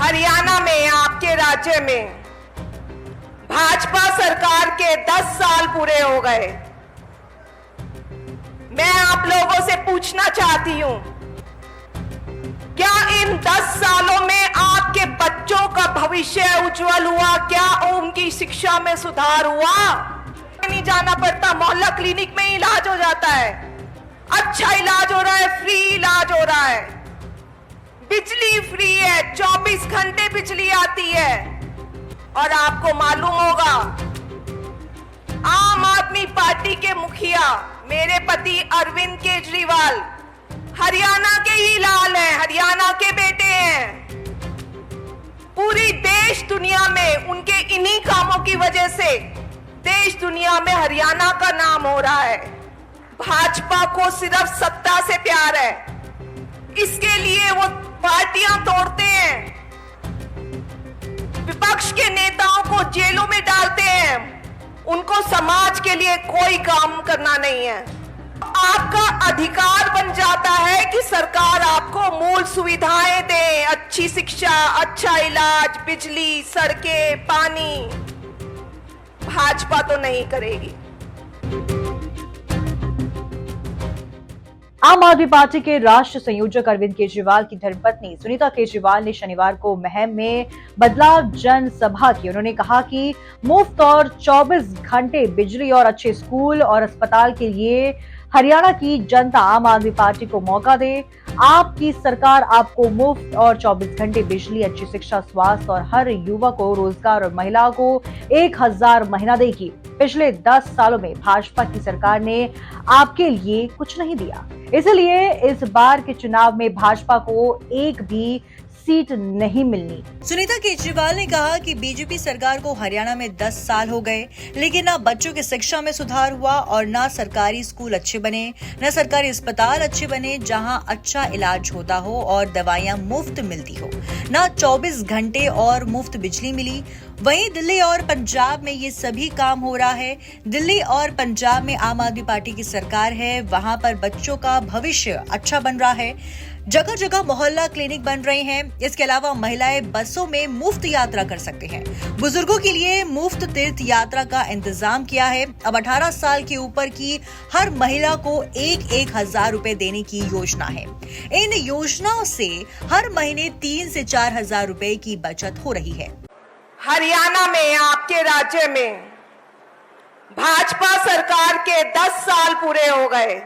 हरियाणा में, आपके राज्य में भाजपा सरकार के 10 साल पूरे हो गए। मैं आप लोगों से पूछना चाहती हूं, क्या इन 10 सालों में आपके बच्चों का भविष्य उज्जवल हुआ? क्या उनकी शिक्षा में सुधार हुआ? नहीं जाना पड़ता, मोहल्ला क्लिनिक में इलाज हो जाता है, अच्छा इलाज हो रहा है, फ्री इलाज हो रहा है, बिजली फ्री है, 24 घंटे बिजली आती है। और आपको मालूम होगा, आम आदमी पार्टी के मुखिया मेरे पति अरविंद केजरीवाल हरियाणा के ही लाल हैं, हरियाणा के बेटे हैं। पूरी देश दुनिया में उनके इन्हीं कामों की वजह से देश दुनिया में हरियाणा का नाम हो रहा है। भाजपा को सिर्फ सत्ता से प्यार है, इसके लिए वो पार्टियां तोड़ते हैं, विपक्ष के नेताओं को जेलों में डालते हैं, उनको समाज के लिए कोई काम करना नहीं है। आपका अधिकार बन जाता है कि सरकार आपको मूल सुविधाएं दे, अच्छी शिक्षा, अच्छा इलाज, बिजली, सड़कें, पानी। भाजपा तो नहीं करेगी। आम आदमी पार्टी के राष्ट्रीय संयोजक अरविंद केजरीवाल की धर्मपत्नी सुनीता केजरीवाल ने शनिवार को महम में बदलाव जनसभा की। उन्होंने कहा कि मुफ्त और 24 घंटे बिजली और अच्छे स्कूल और अस्पताल के लिए हरियाणा की जनता आम आदमी पार्टी को मौका दे। आपकी सरकार आपको मुफ्त और 24 घंटे बिजली, अच्छी शिक्षा, स्वास्थ्य और हर युवा को रोजगार और महिलाओं को 1000 महीना देगी। पिछले 10 सालों में भाजपा की सरकार ने आपके लिए कुछ नहीं दिया, इसलिए इस बार के चुनाव में भाजपा को एक भी सीट नहीं मिलनी। सुनीता केजरीवाल ने कहा कि बीजेपी सरकार को हरियाणा में 10 साल हो गए, लेकिन ना बच्चों की शिक्षा में सुधार हुआ और ना सरकारी स्कूल अच्छे बने, न सरकारी अस्पताल अच्छे बने जहां अच्छा इलाज होता हो और दवाइयां मुफ्त मिलती हो, ना 24 घंटे और मुफ्त बिजली मिली। वहीं दिल्ली और पंजाब में ये सभी काम हो रहा है। दिल्ली और पंजाब में आम आदमी पार्टी की सरकार है, वहां पर बच्चों का भविष्य अच्छा बन रहा है, जगह जगह मोहल्ला क्लिनिक बन रहे हैं। इसके अलावा महिलाएं बसों में मुफ्त यात्रा कर सकते हैं। बुजुर्गों के लिए मुफ्त तीर्थ यात्रा का इंतजाम किया है। अब 18 साल के ऊपर की हर महिला को 1,000 रुपए देने की योजना है। इन योजनाओं से हर महीने 3 से 4,000 रुपए की बचत हो रही है। हरियाणा में, आपके राज्य में भाजपा सरकार के 10 साल पूरे हो गए।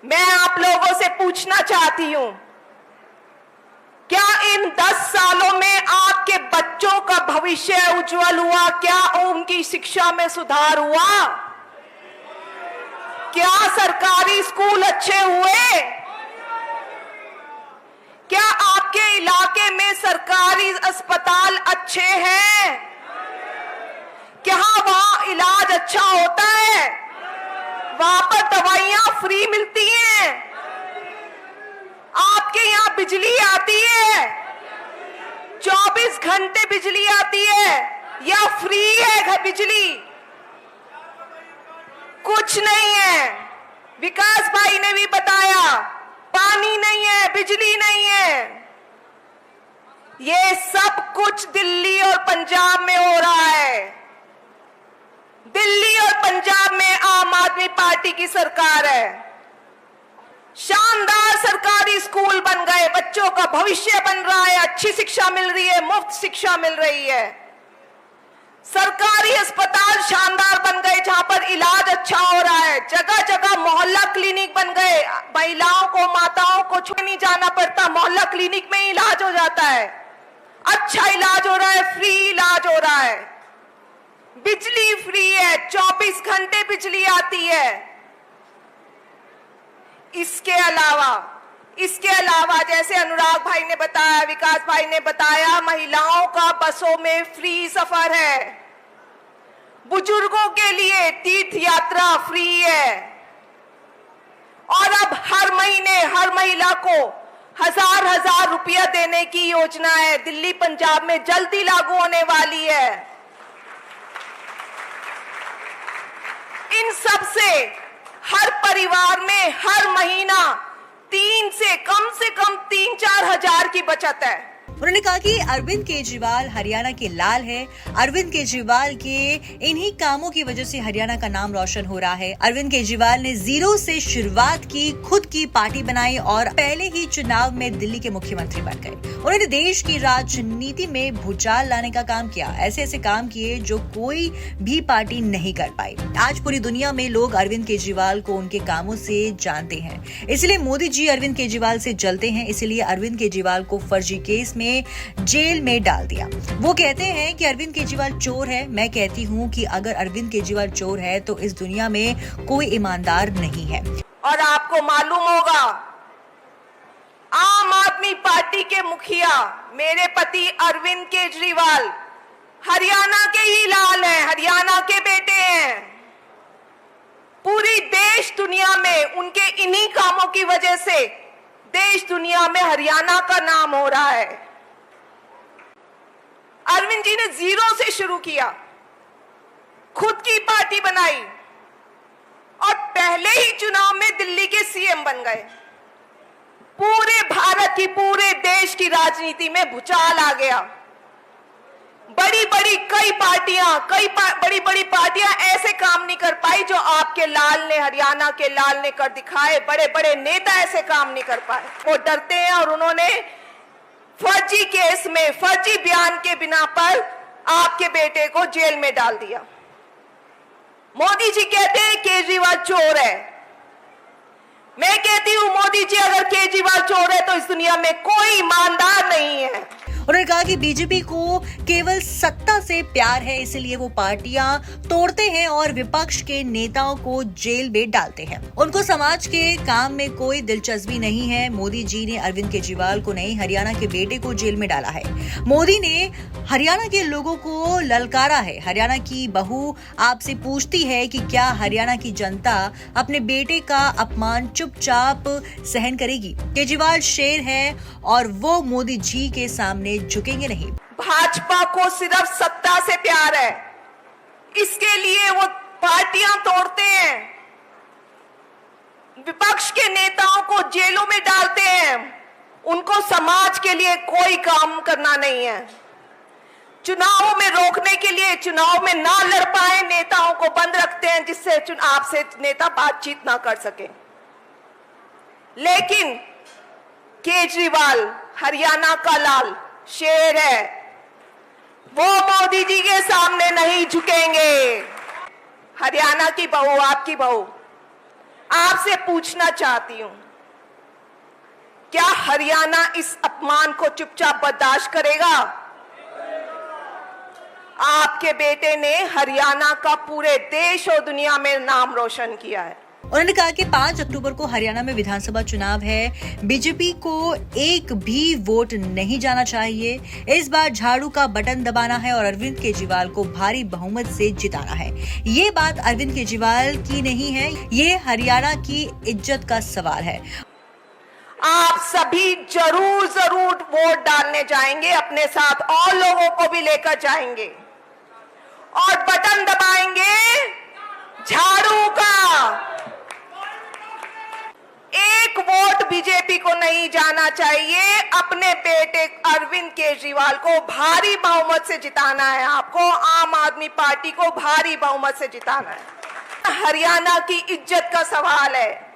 मैं आप लोगों से पूछना चाहती हूं, क्या इन 10 सालों में आपके बच्चों का भविष्य उज्जवल हुआ? क्या उनकी शिक्षा में सुधार हुआ? क्या सरकारी स्कूल अच्छे हुए? क्या आपके इलाके में सरकारी अस्पताल अच्छे हैं? क्या वहां इलाज अच्छा होता है? वहां पर दवाइयां फ्री मिलती हैं? आपके यहां बिजली आती है? 24 घंटे बिजली आती है या फ्री है बिजली? कुछ नहीं है। विकास भाई ने भी बताया, पानी नहीं है, बिजली नहीं है। ये सब कुछ दिल्ली और पंजाब में हो रहा है। दिल्ली और पंजाब में आम आदमी पार्टी की सरकार है। शानदार सरकारी स्कूल बन गए, बच्चों का भविष्य बन रहा है, अच्छी शिक्षा मिल रही है, मुफ्त शिक्षा मिल रही है। सरकारी अस्पताल शानदार बन गए जहां पर इलाज अच्छा हो रहा है। जगह जगह मोहल्ला क्लिनिक बन गए, महिलाओं को, माताओं को छोड़ नहीं जाना पड़ता, मोहल्ला क्लिनिक में इलाज हो जाता है, अच्छा इलाज हो रहा है, फ्री इलाज हो रहा है, बिजली फ्री है, 24 घंटे बिजली आती है। इसके अलावा जैसे अनुराग भाई ने बताया, विकास भाई ने बताया, महिलाओं का बसों में फ्री सफर है, बुजुर्गों के लिए तीर्थ यात्रा फ्री है, और अब हर महीने हर महिला को 1000 रुपया देने की योजना है। दिल्ली पंजाब में जल्दी लागू होने वाली है। इन सब से हर परिवार में हर महीना से कम 3-4 हजार की बचत है। उन्होंने कहा कि अरविंद केजरीवाल हरियाणा के लाल है। अरविंद केजरीवाल के इन्हीं कामों की वजह से हरियाणा का नाम रोशन हो रहा है। अरविंद केजरीवाल ने जीरो से शुरुआत की, खुद की पार्टी बनाई और पहले ही चुनाव में दिल्ली के मुख्यमंत्री बन गए। उन्होंने देश की राजनीति में भूचाल लाने का काम किया, ऐसे ऐसे काम किए जो कोई भी पार्टी नहीं कर पाई। आज पूरी दुनिया में लोग अरविंद केजरीवाल को उनके कामों से जानते हैं, इसलिए मोदी जी अरविंद केजरीवाल से जलते हैं। इसलिए अरविंद केजरीवाल को फर्जी केस में जेल में डाल दिया। वो कहते हैं कि अरविंद केजरीवाल चोर है। मैं कहती हूँ कि अगर अरविंद केजरीवाल चोर है तो इस दुनिया में कोई ईमानदार नहीं है। और आपको मालूम होगा, आम आदमी पार्टी के मुखिया मेरे पति अरविंद केजरीवाल हरियाणा के ही लाल हैं, हरियाणा के बेटे हैं। पूरी देश दुनिया में उनके इन्हीं कामों की वजह से देश दुनिया में हरियाणा का नाम हो रहा है। अरविंद जी ने जीरो से शुरू किया, खुद की पार्टी बनाई और पहले ही चुनाव में दिल्ली के सीएम बन गए। पूरे भारत की, पूरे देश की राजनीति में भूचाल आ गया। बड़ी बड़ी पार्टियां ऐसे काम नहीं कर पाई जो आपके लाल ने, हरियाणा के लाल ने कर दिखाए। बड़े बड़े नेता ऐसे काम नहीं कर पाए। वो डरते हैं और उन्होंने फर्जी केस में, फर्जी बयान के बिना पर आपके बेटे को जेल में डाल दिया। मोदी जी कहते हैं केजरीवाल चोर है। मैं कहती हूं मोदी जी अगर केजरीवाल चोर है तो इस दुनिया में कोई ईमानदार नहीं है। उन्होंने कहा कि बीजेपी को केवल सत्ता से प्यार है, इसलिए वो पार्टियां तोड़ते हैं और विपक्ष के नेताओं को जेल में डालते हैं। उनको समाज के काम में कोई दिलचस्पी नहीं है। मोदी जी ने अरविंद केजरीवाल को नहीं, हरियाणा के बेटे को जेल में डाला है। मोदी ने हरियाणा के लोगों को ललकारा है। हरियाणा की बहू आपसे पूछती है कि क्या हरियाणा की जनता अपने बेटे का अपमान चुपचाप सहन करेगी? केजरीवाल शेर है और वो मोदी जी के सामने झुकेंगे नहीं। भाजपा को सिर्फ सत्ता से प्यार है, इसके लिए वो पार्टियां तोड़ते हैं, विपक्ष के नेताओं को जेलों में डालते हैं। उनको समाज के लिए कोई काम करना नहीं है। चुनावों में रोकने के लिए, चुनाव में ना लड़ पाए नेताओं को बंद रखते हैं, जिससे आपसे नेता बातचीत ना कर सके। लेकिन केजरीवाल हरियाणा का लाल शेर है, वो मोदी जी के सामने नहीं झुकेंगे। हरियाणा की बहू, आपकी बहू, आपसे पूछना चाहती हूं, क्या हरियाणा इस अपमान को चुपचाप बर्दाश्त करेगा? आपके बेटे ने हरियाणा का पूरे देश और दुनिया में नाम रोशन किया है। उन्होंने कहा कि 5 अक्टूबर को हरियाणा में विधानसभा चुनाव है। बीजेपी को एक भी वोट नहीं जाना चाहिए। इस बार झाड़ू का बटन दबाना है और अरविंद केजरीवाल को भारी बहुमत से जिताना है। ये बात अरविंद केजरीवाल की नहीं है, ये हरियाणा की इज्जत का सवाल है। आप सभी जरूर वोट डालने जाएंगे, अपने साथ और लोगों को भी लेकर जाएंगे और बटन दबाएंगे झाड़ू का। एक वोट बीजेपी को नहीं जाना चाहिए। अपने बेटे अरविंद केजरीवाल को भारी बहुमत से जिताना है। आपको आम आदमी पार्टी को भारी बहुमत से जिताना है। हरियाणा की इज्जत का सवाल है।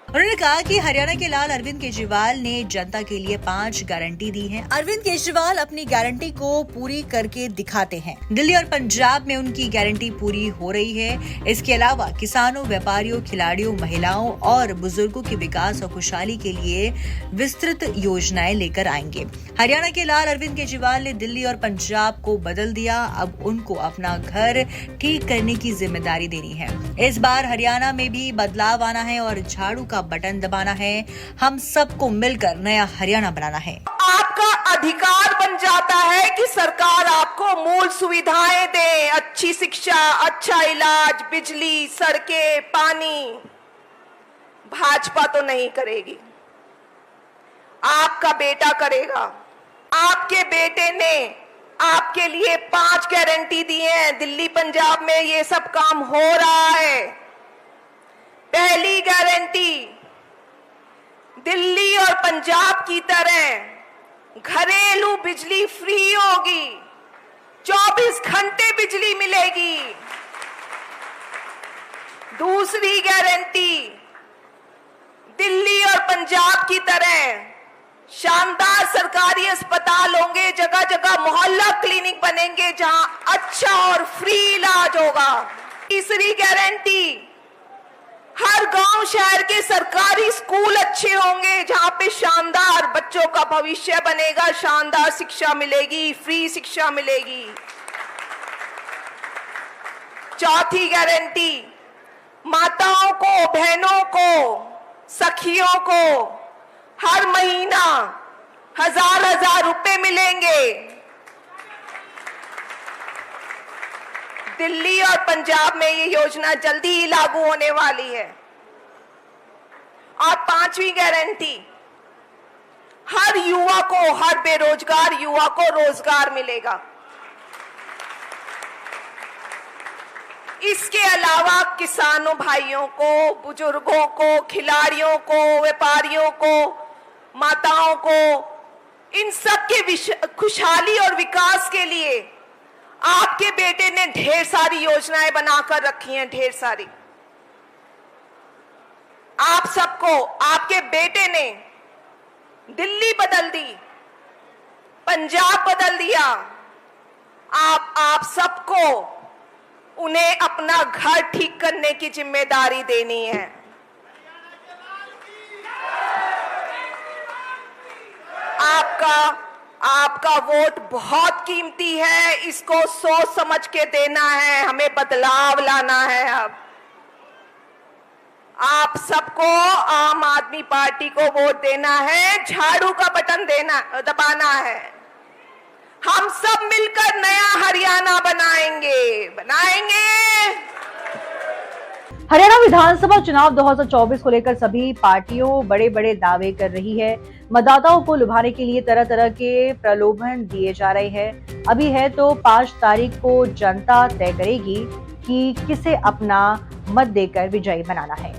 उन्होंने कहा कि हरियाणा के लाल अरविंद केजरीवाल ने जनता के लिए 5 गारंटी दी हैं। अरविंद केजरीवाल अपनी गारंटी को पूरी करके दिखाते हैं। दिल्ली और पंजाब में उनकी गारंटी पूरी हो रही है। इसके अलावा किसानों, व्यापारियों, खिलाड़ियों, महिलाओं और बुजुर्गों के विकास और खुशहाली के लिए विस्तृत योजनाएं लेकर आएंगे। हरियाणा के लाल अरविंद केजरीवाल ने दिल्ली और पंजाब को बदल दिया। अब उनको अपना घर ठीक करने की जिम्मेदारी देनी है। इस बार हरियाणा में भी बदलाव आना है और झाड़ू का बटन दबाना है। हम सबको मिलकर नया हरियाणा बनाना है। आपका अधिकार बन जाता है कि सरकार आपको मूल सुविधाएं दे, अच्छी शिक्षा, अच्छा इलाज, बिजली, सड़कें, पानी। भाजपा तो नहीं करेगी, आपका बेटा करेगा। आपके बेटे ने आपके लिए 5 गारंटी दी हैं। दिल्ली पंजाब में ये सब काम हो रहा है। पहली गारंटी, दिल्ली और पंजाब की तरह घरेलू बिजली फ्री होगी, 24 घंटे बिजली मिलेगी। दूसरी गारंटी, दिल्ली और पंजाब की तरह शानदार सरकारी अस्पताल होंगे, जगह जगह मोहल्ला क्लिनिक बनेंगे जहां अच्छा और फ्री इलाज होगा। तीसरी गारंटी, हर गांव शहर के सरकारी स्कूल अच्छे होंगे जहां पे शानदार बच्चों का भविष्य बनेगा, शानदार शिक्षा मिलेगी, फ्री शिक्षा मिलेगी। चौथी गारंटी, माताओं को, बहनों को, सखियों को हर महीना 1000 रुपए मिलेंगे। दिल्ली और पंजाब में ये योजना जल्दी ही लागू होने वाली है। और पांचवी गारंटी, हर युवा को, हर बेरोजगार युवा को रोजगार मिलेगा। इसके अलावा किसानों भाइयों को, बुजुर्गों को, खिलाड़ियों को, व्यापारियों को, माताओं को, इन सब के खुशहाली और विकास के लिए आपके बेटे ने ढेर सारी योजनाएं बनाकर रखी हैं, ढेर सारी। आप सबको आपके बेटे ने दिल्ली बदल दी, पंजाब बदल दिया। आप सबको उन्हें अपना घर ठीक करने की जिम्मेदारी देनी है। आपका वोट बहुत कीमती है, इसको सोच समझ के देना है, हमें बदलाव लाना है। अब आप सबको आम आदमी पार्टी को वोट देना है, झाड़ू का बटन दबाना है। हम सब मिलकर नया हरियाणा बनाएंगे। हरियाणा विधानसभा चुनाव 2024 को लेकर सभी पार्टियों बड़े बड़े दावे कर रही है। मतदाताओं को लुभाने के लिए तरह तरह के प्रलोभन दिए जा रहे हैं। अभी है तो 5 तारीख को जनता तय करेगी कि किसे अपना मत देकर विजयी बनाना है।